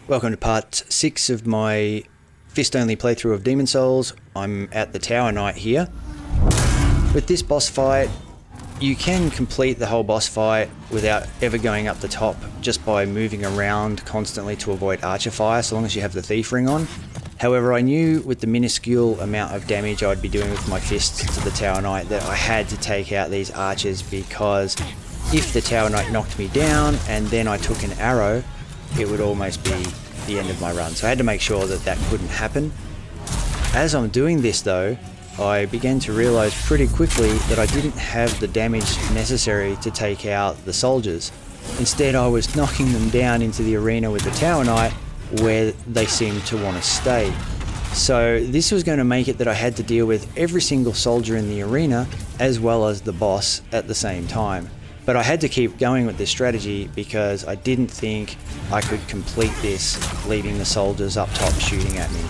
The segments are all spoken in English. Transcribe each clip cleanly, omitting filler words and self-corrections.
Welcome to part 6 of my fist-only playthrough of Demon Souls. I'm at the Tower Knight here. With this boss fight, you can complete the whole boss fight without ever going up the top, just by moving around constantly to avoid archer fire, so long as you have the Thief Ring on. However, I knew with the minuscule amount of damage I'd be doing with my fists to the Tower Knight that I had to take out these archers, because if the Tower Knight knocked me down and then I took an arrow, it would almost be the end of my run. So I had to make sure that that couldn't happen. As I'm doing this though, I began to realize pretty quickly that I didn't have the damage necessary to take out the soldiers. Instead, I was knocking them down into the arena with the Tower Knight, where they seemed to want to stay. So this was going to make it that I had to deal with every single soldier in the arena as well as the boss at the same time. But I had to keep going with this strategy because I didn't think I could complete this leaving the soldiers up top shooting at me.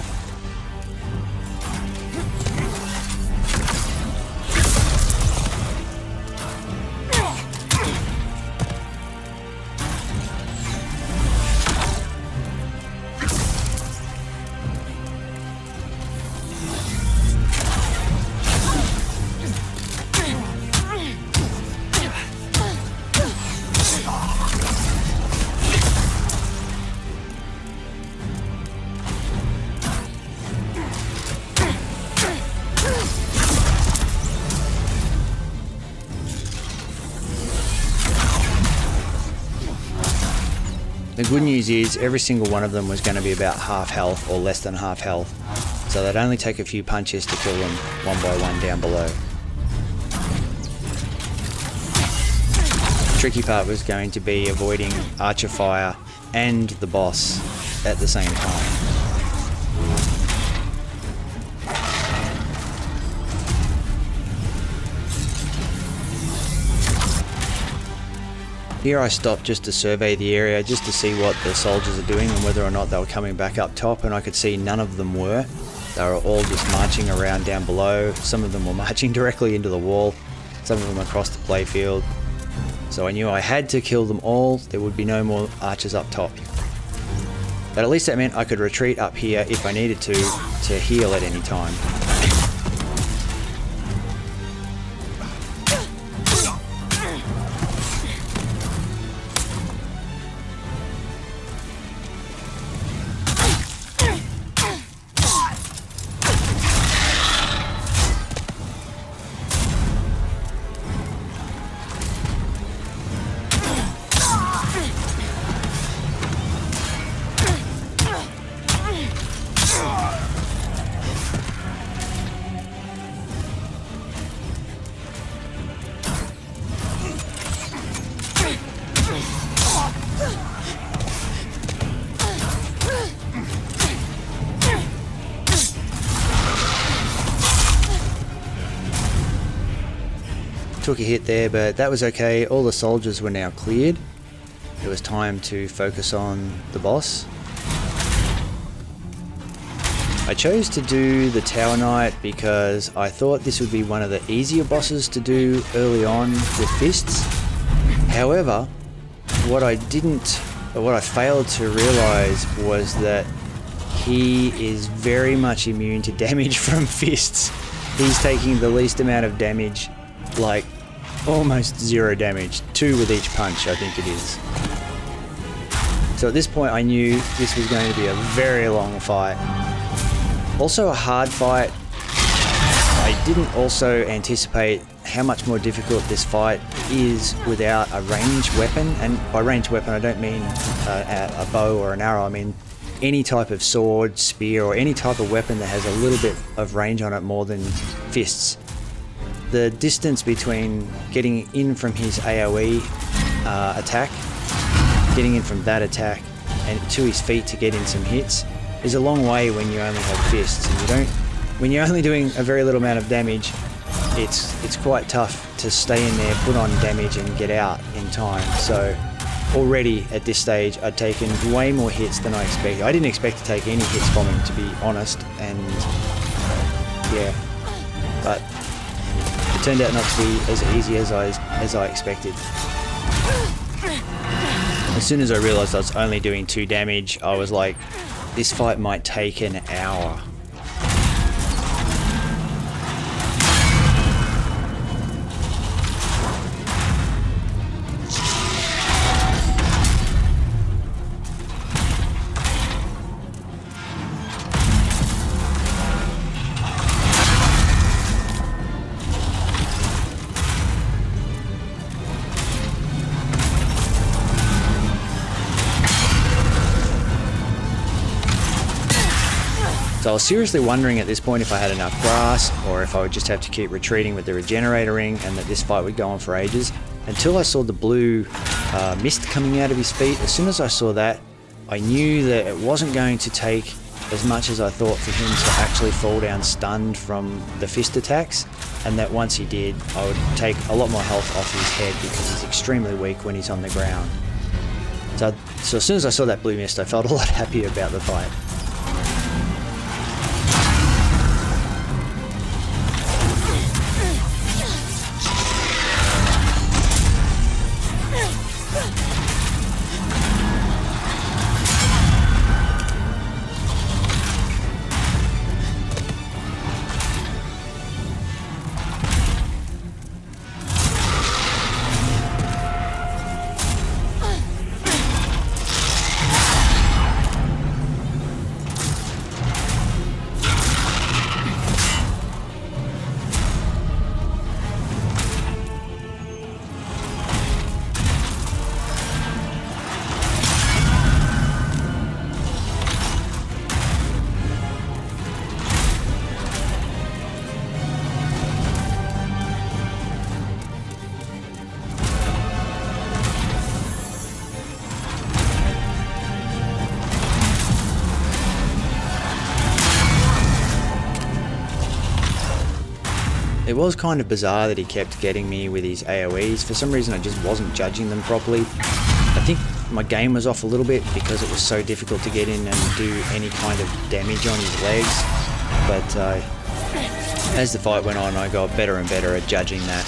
The good news is every single one of them was going to be about half health or less than half health, so they'd only take a few punches to kill them one by one down below. The tricky part was going to be avoiding archer fire and the boss at the same time. Here I stopped just to survey the area, just to see what the soldiers are doing and whether or not they were coming back up top, and I could see none of them were. They were all just marching around down below. Some of them were marching directly into the wall, some of them across the playfield. So I knew I had to kill them all. There would be no more archers up top. But at least that meant I could retreat up here if I needed to heal at any time. Took a hit there, but that was okay. All the soldiers were now cleared. It was time to focus on the boss. I chose to do the Tower Knight because I thought this would be one of the easier bosses to do early on with fists. However, what I failed to realize was that he is very much immune to damage from fists. He's taking the least amount of damage, like almost 0 damage, 2 with each punch, I think it is. So at this point I knew this was going to be a very long fight. Also a hard fight. I didn't also anticipate how much more difficult this fight is without a ranged weapon, and by ranged weapon I don't mean a bow or an arrow, I mean any type of sword, spear, or any type of weapon that has a little bit of range on it more than fists. The distance between getting in from his AoE attack, getting in from that attack, and to his feet to get in some hits is a long way when you only have fists. And when you're only doing a very little amount of damage, it's quite tough to stay in there, put on damage, and get out in time. So already at this stage, I'd taken way more hits than I expected. I didn't expect to take any hits from him, to be honest, and yeah, but it turned out not to be as easy as I expected. As soon as I realized I was only doing 2 damage, I was like, this fight might take an hour. So I was seriously wondering at this point if I had enough grass or if I would just have to keep retreating with the regenerator ring and that this fight would go on for ages, until I saw the blue mist coming out of his feet. As soon as I saw that, I knew that it wasn't going to take as much as I thought for him to actually fall down stunned from the fist attacks, and that once he did, I would take a lot more health off his head because he's extremely weak when he's on the ground. So as soon as I saw that blue mist, I felt a lot happier about the fight. It was kind of bizarre that he kept getting me with his AoEs. For some reason I just wasn't judging them properly. I think my game was off a little bit because it was so difficult to get in and do any kind of damage on his legs. But as the fight went on, I got better and better at judging that.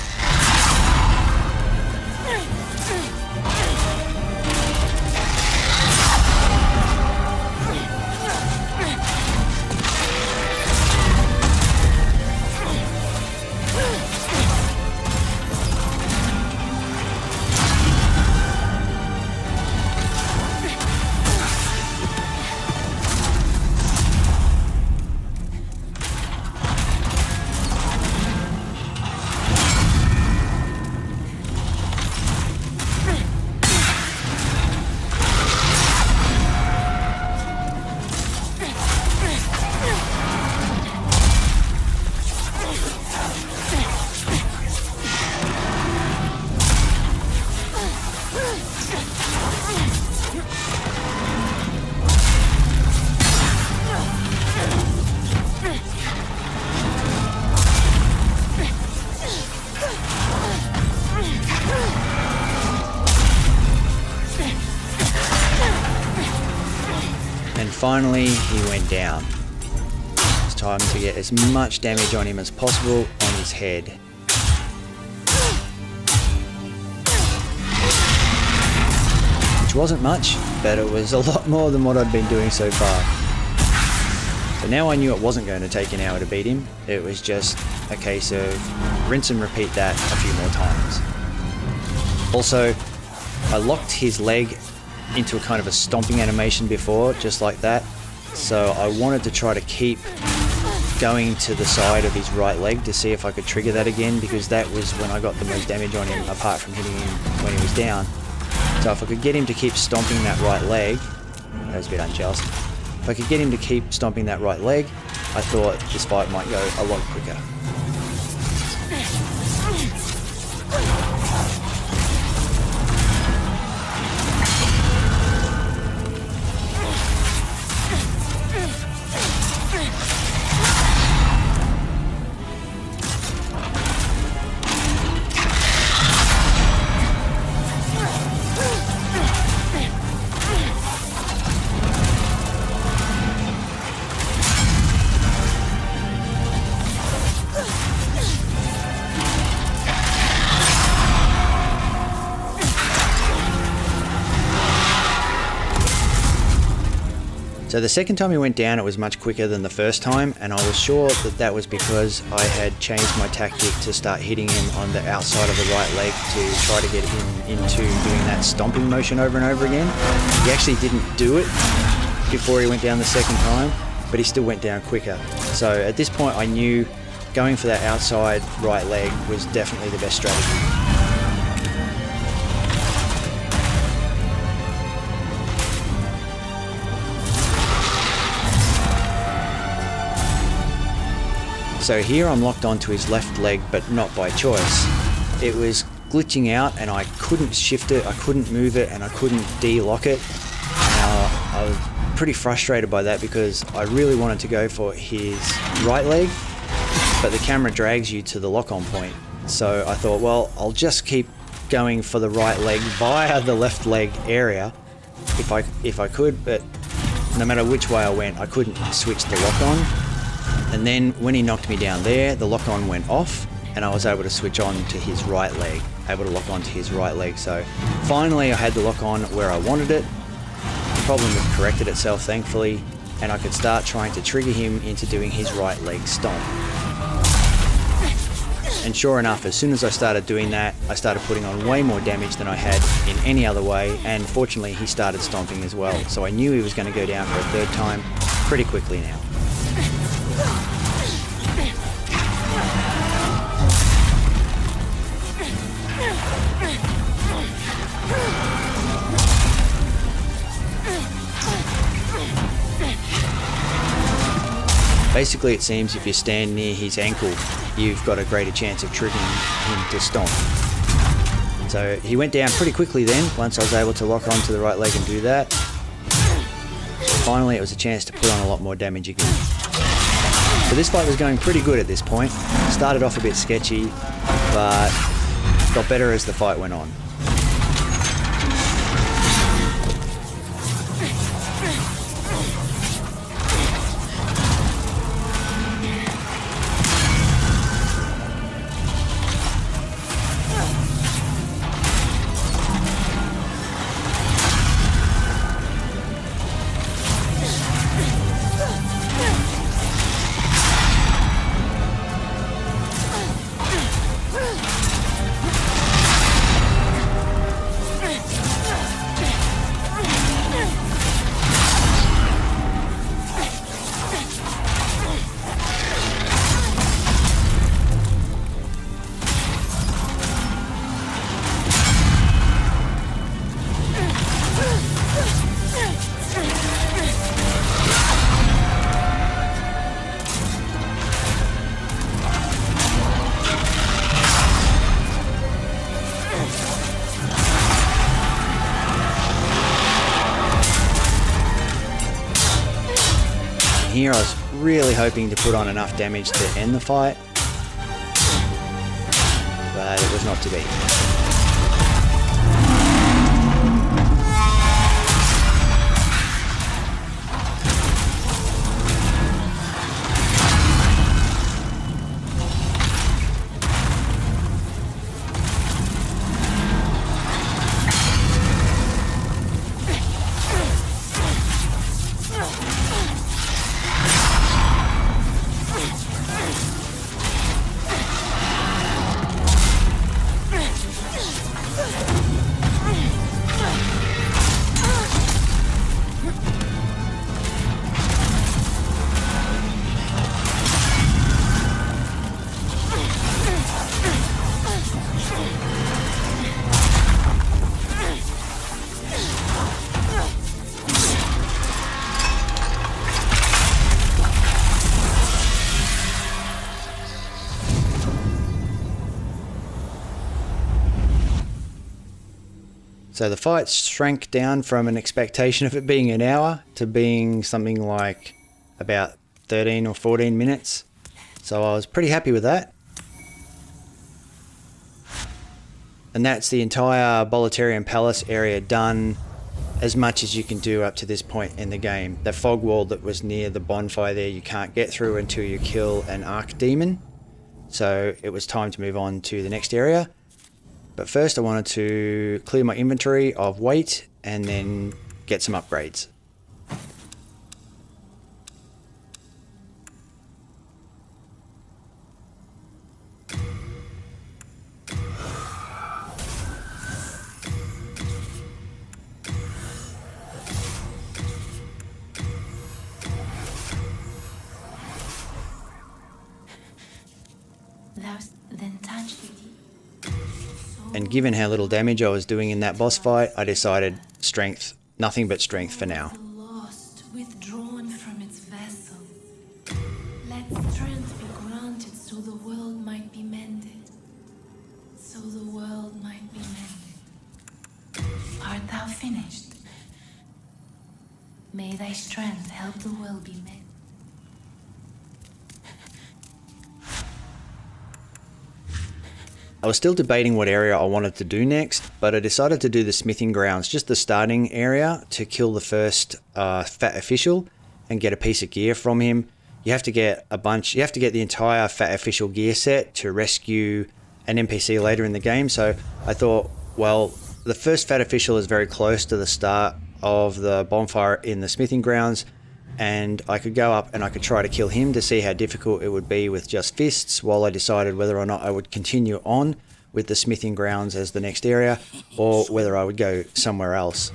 Finally, he went down. It's time to get as much damage on him as possible on his head. Which wasn't much, but it was a lot more than what I'd been doing so far. So now I knew it wasn't going to take an hour to beat him. It was just a case of rinse and repeat that a few more times. Also, I locked his leg into a kind of a stomping animation before, just like that. So I wanted to try to keep going to the side of his right leg to see if I could trigger that again, because that was when I got the most damage on him apart from hitting him when he was down. So if I could get him to keep stomping that right leg, that was a bit unjust. If I could get him to keep stomping that right leg, I thought this fight might go a lot quicker. So the second time he went down, it was much quicker than the first time, and I was sure that that was because I had changed my tactic to start hitting him on the outside of the right leg to try to get him into doing that stomping motion over and over again. He actually didn't do it before he went down the second time, but he still went down quicker. So at this point I knew going for that outside right leg was definitely the best strategy. So here I'm locked onto his left leg, but not by choice. It was glitching out and I couldn't shift it, I couldn't move it, and I couldn't de-lock it. I was pretty frustrated by that because I really wanted to go for his right leg, but the camera drags you to the lock-on point. So I thought, well, I'll just keep going for the right leg via the left leg area if I could, but no matter which way I went, I couldn't switch the lock-on. And then when he knocked me down there, the lock-on went off and I was able to switch on to his right leg, able to lock on to his right leg. So finally I had the lock-on where I wanted it. The problem had corrected itself, thankfully, and I could start trying to trigger him into doing his right leg stomp. And sure enough, as soon as I started doing that, I started putting on way more damage than I had in any other way, and fortunately he started stomping as well. So I knew he was going to go down for a third time pretty quickly now. Basically, it seems if you stand near his ankle, you've got a greater chance of triggering him to stomp. So he went down pretty quickly then, once I was able to lock onto the right leg and do that. Finally, it was a chance to put on a lot more damage again. So this fight was going pretty good at this point. Started off a bit sketchy, but got better as the fight went on. Here I was really hoping to put on enough damage to end the fight, but it was not to be. So the fight shrank down from an expectation of it being an hour to being something like about 13 or 14 minutes. So I was pretty happy with that. And that's the entire Bolitarian Palace area done, as much as you can do up to this point in the game. The fog wall that was near the bonfire there, you can't get through until you kill an Archdemon. So it was time to move on to the next area. But first I wanted to clear my inventory of weight and then get some upgrades. and given how little damage I was doing in that boss fight, I decided strength, nothing but strength for now. Lost, withdrawn from its vessel. Let strength be granted so the world might be mended. So the world might be mended. Art thou finished? May thy strength help the world be mended. I was still debating what area I wanted to do next, but I decided to do the smithing grounds, just the starting area, to kill the first fat official and get a piece of gear from him. You have to get the entire fat official gear set to rescue an NPC later in the game. So I thought, well, the first fat official is very close to the start of the bonfire in the smithing grounds, and I could go up and I could try to kill him to see how difficult it would be with just fists, while I decided whether or not I would continue on with the smithing grounds as the next area, or whether I would go somewhere else.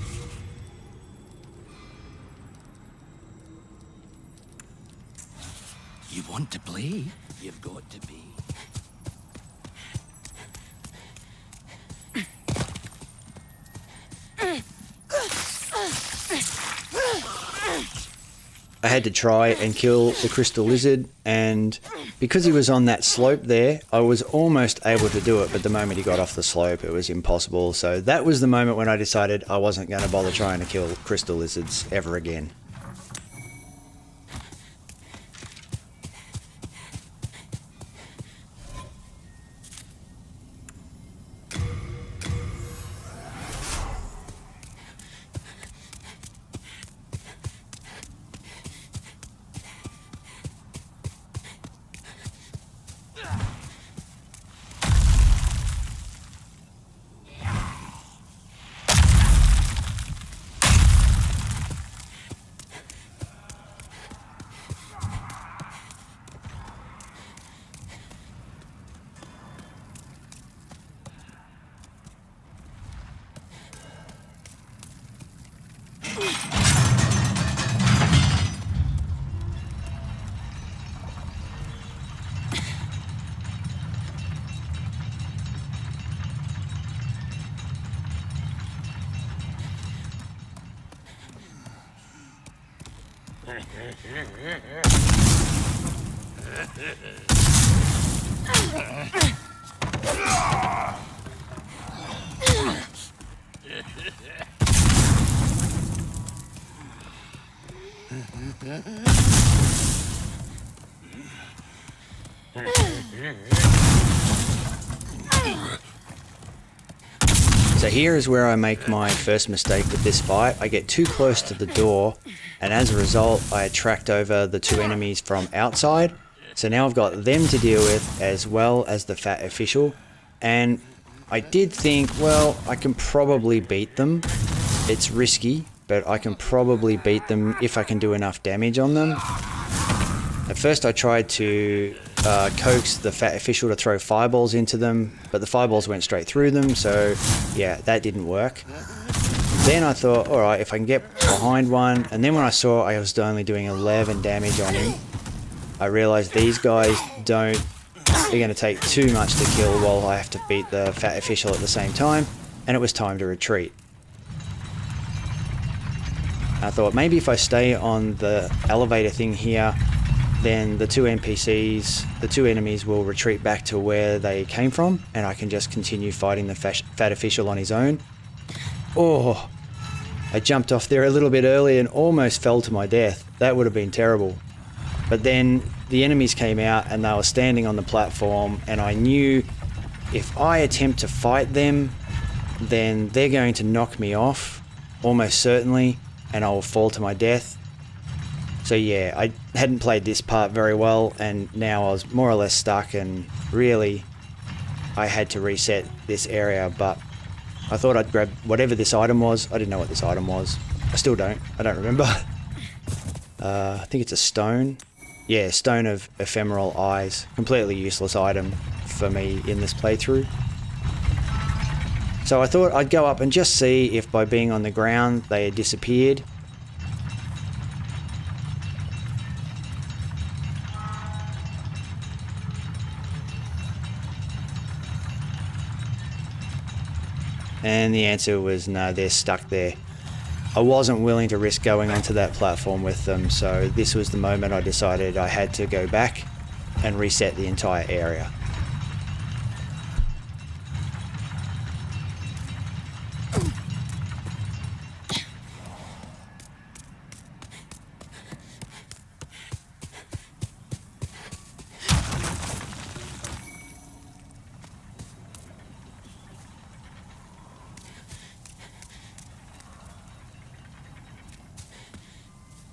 You want to play? You've got to be. I had to try and kill the crystal lizard, and because he was on that slope there, I was almost able to do it, but the moment he got off the slope, it was impossible. So that was the moment when I decided I wasn't going to bother trying to kill crystal lizards ever again. So here is where I make my first mistake with this fight. I get too close to the door, and as a result I attract over the two enemies from outside. So now I've got them to deal with as well as the fat official, and I did think, well, I can probably beat them. It's risky, but I can probably beat them if I can do enough damage on them. At first I tried to coax the fat official to throw fireballs into them, but the fireballs went straight through them, so yeah, that didn't work. Then I thought, alright, if I can get behind one, and then when I saw I was only doing 11 damage on him, I realised these guys they're going to take too much to kill while I have to beat the fat official at the same time, and it was time to retreat. I thought maybe if I stay on the elevator thing here, then the two enemies will retreat back to where they came from, and I can just continue fighting the fat official on his own. Oh, I jumped off there a little bit early and almost fell to my death. That would have been terrible. But then the enemies came out and they were standing on the platform, and I knew if I attempt to fight them, then they're going to knock me off, almost certainly, and I will fall to my death. So yeah, I hadn't played this part very well, and now I was more or less stuck, and really I had to reset this area, but I thought I'd grab whatever this item was. I didn't know what this item was. I still don't. I don't remember. I think it's a stone. Yeah, stone of ephemeral eyes. Completely useless item for me in this playthrough. So I thought I'd go up and just see if by being on the ground they had disappeared. And the answer was no, they're stuck there. I wasn't willing to risk going onto that platform with them, so this was the moment I decided I had to go back and reset the entire area.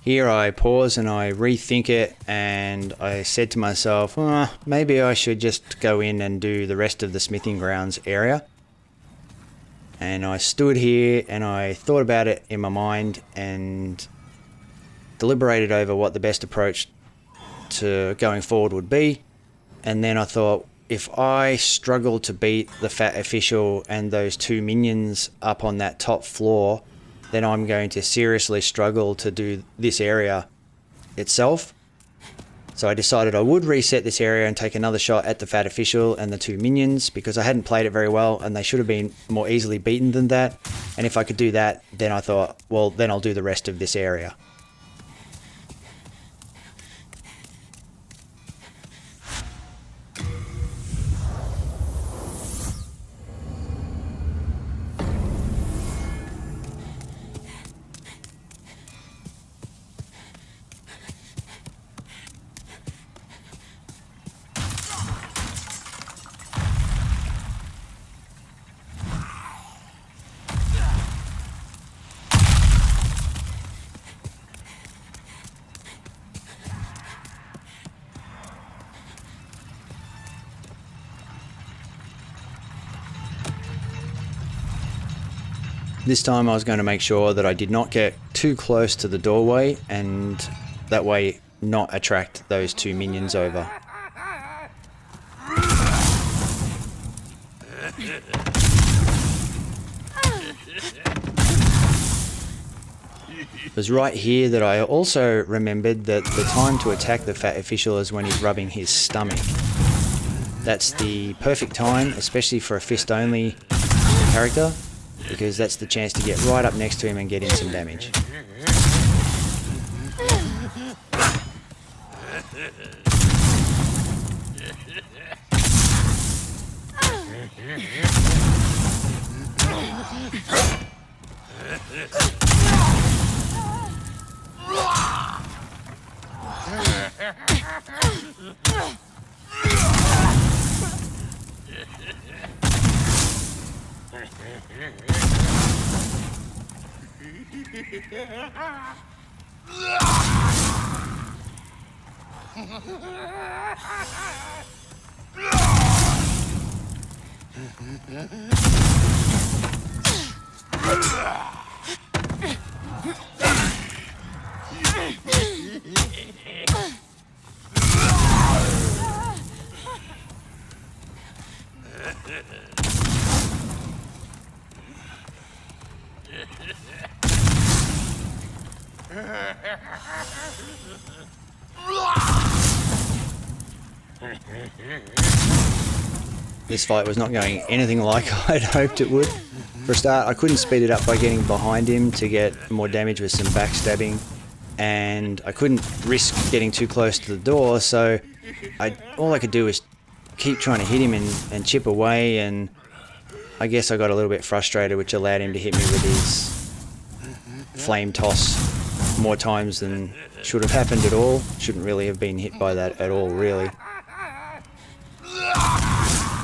Here I pause and I rethink it, and I said to myself, maybe I should just go in and do the rest of the smithing grounds area. And I stood here and I thought about it in my mind and deliberated over what the best approach to going forward would be. And then I thought, if I struggle to beat the fat official and those two minions up on that top floor, then I'm going to seriously struggle to do this area itself. So I decided I would reset this area and take another shot at the fat official and the two minions, because I hadn't played it very well and they should have been more easily beaten than that. And if I could do that, then I thought, well, then I'll do the rest of this area. This time I was going to make sure that I did not get too close to the doorway, and that way not attract those two minions over. It was right here that I also remembered that the time to attack the fat official is when he's rubbing his stomach. That's the perfect time, especially for a fist only character, because that's the chance to get right up next to him and get in some damage. This fight was not going anything like I'd hoped it would. For a start, I couldn't speed it up by getting behind him to get more damage with some backstabbing, and I couldn't risk getting too close to the door, so all I could do was keep trying to hit him and chip away, and I guess I got a little bit frustrated, which allowed him to hit me with his flame toss more times than should have happened at all. Shouldn't really have been hit by that at all, really.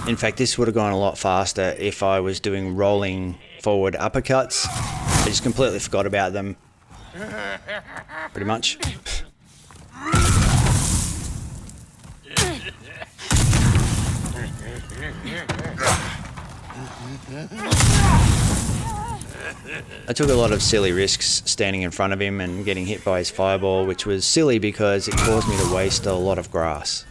In fact, this would have gone a lot faster if I was doing rolling forward uppercuts. I just completely forgot about them, pretty much. I took a lot of silly risks standing in front of him and getting hit by his fireball, which was silly because it caused me to waste a lot of grass.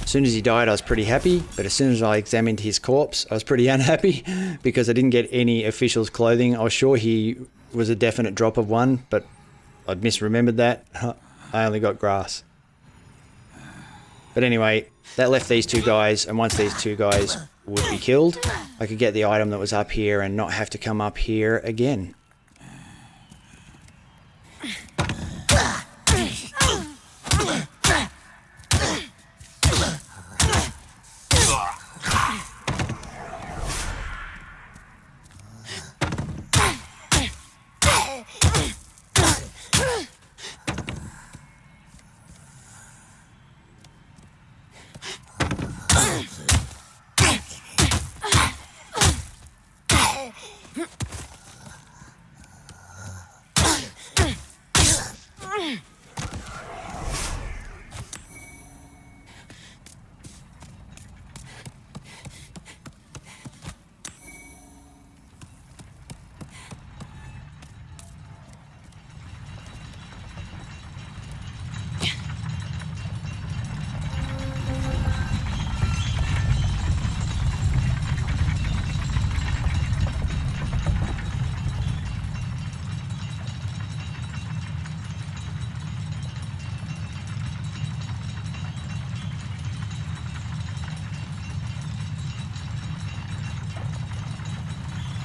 As soon as he died, I was pretty happy, but as soon as I examined his corpse, I was pretty unhappy because I didn't get any official's clothing. I was sure he was a definite drop of one, but I'd misremembered that. I only got grass. But anyway, that left these two guys, and once these two guys would be killed, I could get the item that was up here and not have to come up here again.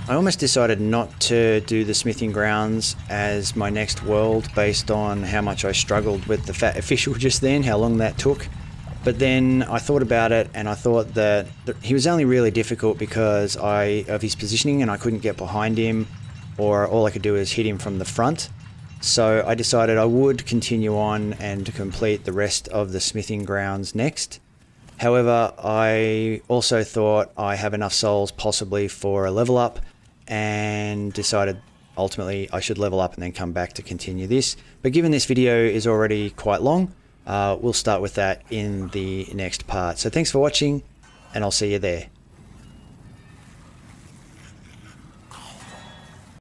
I almost decided not to do the smithing grounds as my next world based on how much I struggled with the fat official just then, how long that took. But then I thought about it and I thought that he was only really difficult because of his positioning, and I couldn't get behind him, or all I could do is hit him from the front. So I decided I would continue on and complete the rest of the smithing grounds next. However, I also thought I have enough souls possibly for a level up, and decided ultimately I should level up and then come back to continue this. But given this video is already quite long, we'll start with that in the next part. So thanks for watching, and I'll see you there.